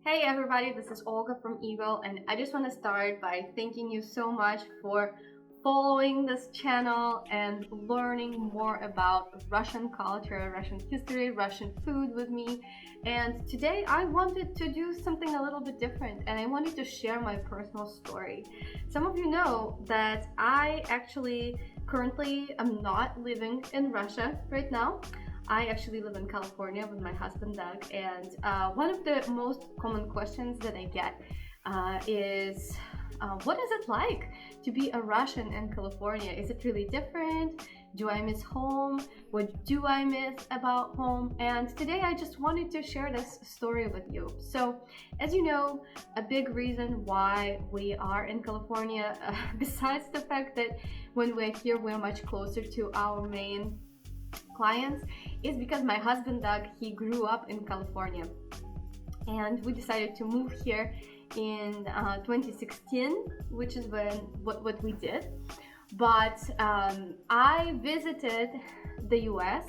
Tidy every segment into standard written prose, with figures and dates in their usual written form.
Hey everybody, this is Olga from Eagle, and I just want to start by thanking you so much for following this channel and learning more about Russian culture, Russian history, Russian food with me. And today I wanted to do something a little bit different, and I wanted to share my personal story. Some of you know that I actually currently am not living in Russia right now. I actually live in California with my husband Doug, and one of the most common questions that I get is what is it like to be a Russian in California? Is it really different? Do I miss home? What do I miss about home? And today I just wanted to share this story with you. So, as you know, a big reason why we are in California, besides the fact that when we're here, we're much closer to our main clients, is because my husband Doug, he grew up in California, and we decided to move here in 2016, which is when what we did. But I visited the US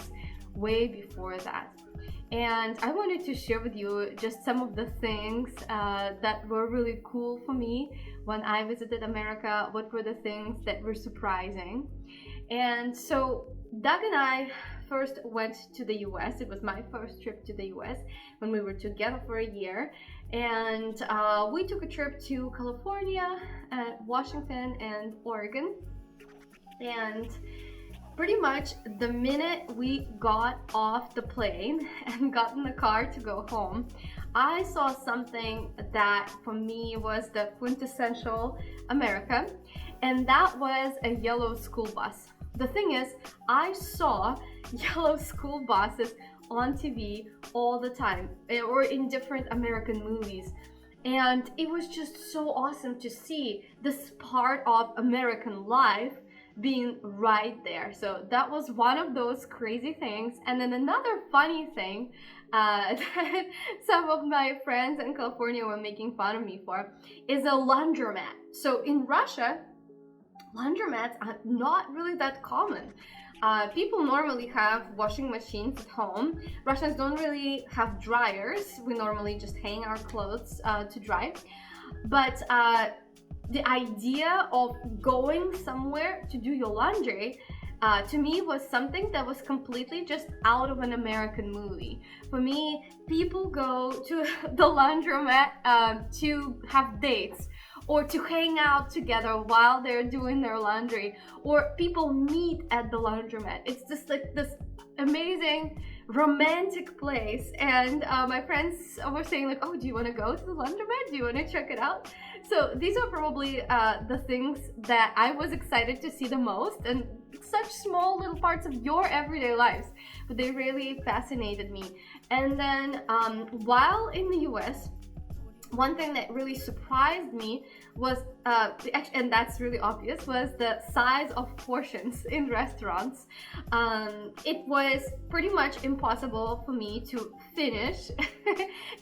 way before that, and I wanted to share with you just some of the things that were really cool for me when I visited America. What were the things that were surprising? And so Doug and I first went to the US. It was my first trip to the US when we were together for a year. And we took a trip to California, Washington, and Oregon. And pretty much the minute we got off the plane and got in the car to go home, I saw something that for me was the quintessential America, and that was a yellow school bus. The thing is, I saw yellow school buses on TV all the time, or in different American movies. And it was just so awesome to see this part of American life being right there. So that was one of those crazy things. And then another funny thing that some of my friends in California were making fun of me for is a laundromat. So in Russia, laundromats are not really that common. People normally have washing machines at home. Russians don't really have dryers. We normally just hang our clothes to dry. But the idea of going somewhere to do your laundry to me was something that was completely just out of an American movie. For me, people go to the laundromat to have dates, or to hang out together while they're doing their laundry, or people meet at the laundromat. It's just like this amazing romantic place. And my friends were saying like, oh, do you want to go to the laundromat? Do you want to check it out? So these are probably the things that I was excited to see the most, and such small little parts of your everyday lives, but they really fascinated me. And then while in the US, one thing that really surprised me was, and that's really obvious, was the size of portions in restaurants. It was pretty much impossible for me to finish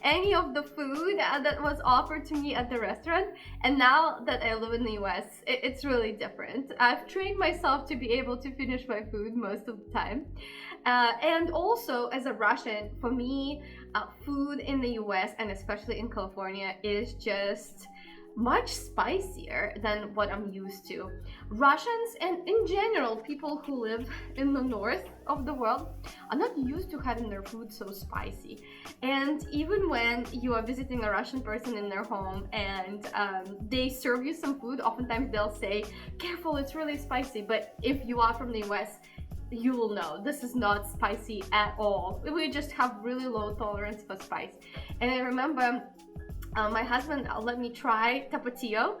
any of the food that was offered to me at the restaurant. And now that I live in the US, it's really different. I've trained myself to be able to finish my food most of the time. And also, as a Russian, for me, food in the US and especially in California is just much spicier than what I'm used to. Russians, and in general, people who live in the north of the world, are not used to having their food so spicy. And even when you are visiting a Russian person in their home and they serve you some food, oftentimes they'll say, careful, it's really spicy. But if you are from the US, you will know this is not spicy at all. We just have really low tolerance for spice. And I remember my husband let me try tapatio,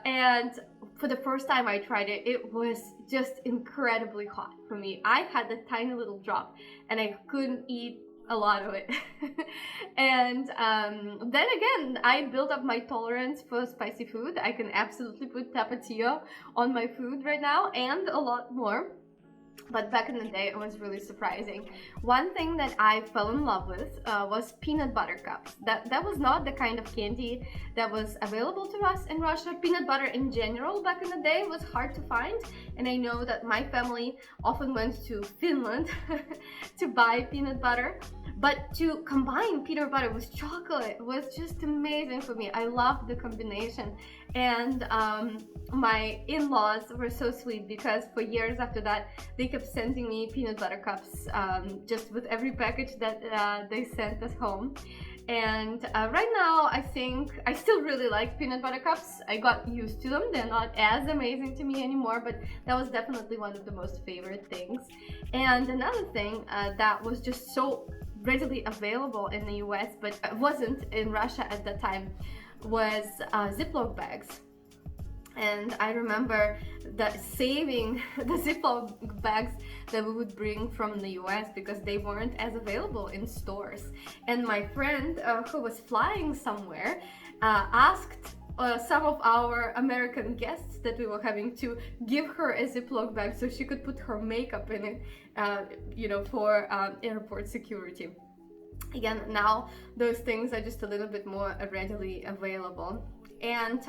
and for the first time I tried it, it was just incredibly hot for me. I had a tiny little drop and I couldn't eat a lot of it. And then again, I built up my tolerance for spicy food. I can absolutely put tapatio on my food right now, and a lot more. But back in the day, it was really surprising. One thing that I fell in love with was peanut butter cups. That was not the kind of candy that was available to us in Russia. Peanut butter in general back in the day was hard to find, and I know that my family often went to Finland to buy peanut butter. But to combine peanut butter with chocolate was just amazing for me. I loved the combination. And my in-laws were so sweet, because for years after that, they kept sending me peanut butter cups just with every package that they sent us home. And right now, I think I still really like peanut butter cups. I got used to them. They're not as amazing to me anymore, but that was definitely one of the most favorite things. And another thing that was just so readily available in the US, but wasn't in Russia at that time, was Ziploc bags. And I remember that saving the Ziploc bags that we would bring from the US, because they weren't as available in stores. And my friend who was flying somewhere asked some of our American guests that we were having to give her a Ziploc bag so she could put her makeup in it, for airport security. Again, now those things are just a little bit more readily available. And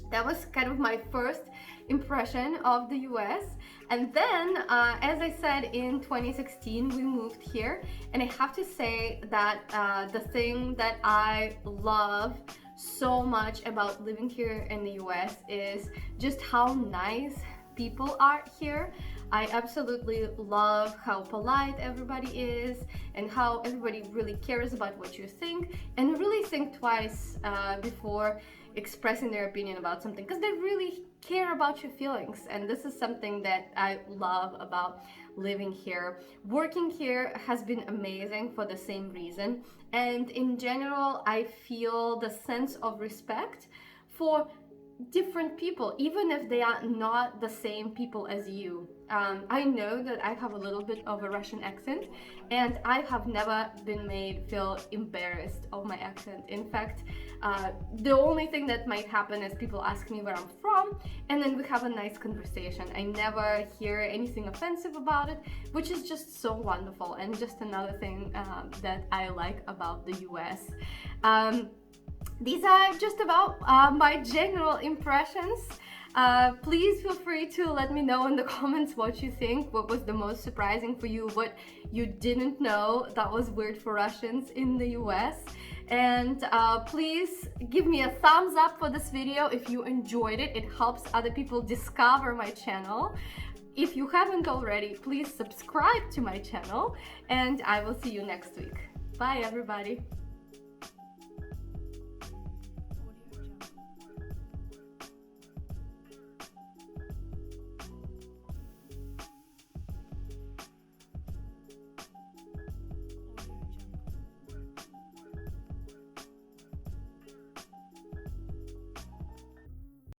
that was kind of my first impression of the US. And then, as I said, in 2016, we moved here. And I have to say that the thing that I love so much about living here in the US is just how nice people are here. I absolutely love how polite everybody is, and how everybody really cares about what you think, and really think twice before expressing their opinion about something, because they really care about your feelings. And this is something that I love about living here. Working here has been amazing for the same reason. And in general, I feel the sense of respect for different people, even if they are not the same people as you. I know that I have a little bit of a Russian accent, and I have never been made feel embarrassed of my accent. In fact, the only thing that might happen is people ask me where I'm from, and then we have a nice conversation. I never hear anything offensive about it, which is just so wonderful, and just another thing that I like about the US. These are just about my general impressions. Please feel free to let me know in the comments what you think. What was the most surprising for you? What you didn't know that was weird for Russians in the US? And please give me a thumbs up for this video if you enjoyed it. It helps other people discover my channel. If you haven't already, please subscribe to my channel, and I will see you next week. Bye, everybody.